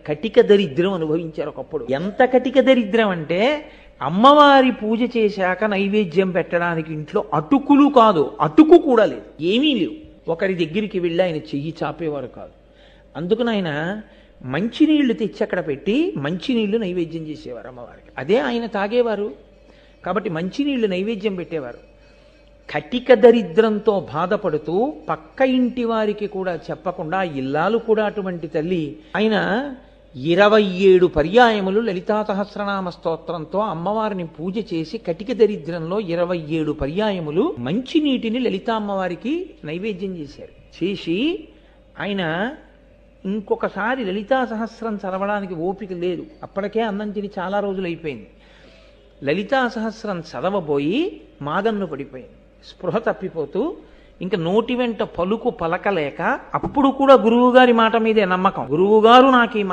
కటిక దరిద్రం అనుభవించారు ఒకప్పుడు. ఎంత కటిక దరిద్రం అంటే అమ్మవారి పూజ చేశాక నైవేద్యం పెట్టడానికి ఇంట్లో అటుకులు కాదు, అటుకు కూడా లేదు, ఏమీ లేవు. ఒకరి దగ్గరికి వెళ్ళి ఆయన చెయ్యి చాపేవారు కాదు. అందుకని ఆయన మంచినీళ్లు తెచ్చి అక్కడ పెట్టి మంచినీళ్లు నైవేద్యం చేసేవారు అమ్మవారికి. అదే ఆయన తాగేవారు. కాబట్టి మంచినీళ్లు నైవేద్యం పెట్టేవారు. కటిక దరిద్రంతో బాధపడుతూ పక్క ఇంటి వారికి కూడా చెప్పకుండా, ఇల్లాలు కూడా అటువంటి తల్లి, ఆయన 27 పర్యాయములు లలితా సహస్రనామ స్తోత్రంతో అమ్మవారిని పూజ చేసి కటిక దరిద్రంలో 27 పర్యాయములు మంచినీటిని లలితా అమ్మవారికి నైవేద్యం చేశారు. చేసి ఆయన ఇంకొకసారి లలితా సహస్రం చదవడానికి ఓపిక లేదు, అప్పటికే అన్నం తిని చాలా రోజులు అయిపోయింది. లలితా సహస్రం చదవబోయి మాగన్ను పడిపోయింది. స్పృహ తప్పిపోతూ ఇంకా నోటి వెంట పలుకు పలకలేక, అప్పుడు కూడా గురువుగారి మాట మీదే నమ్మకం, గురువుగారు నాకు ఈ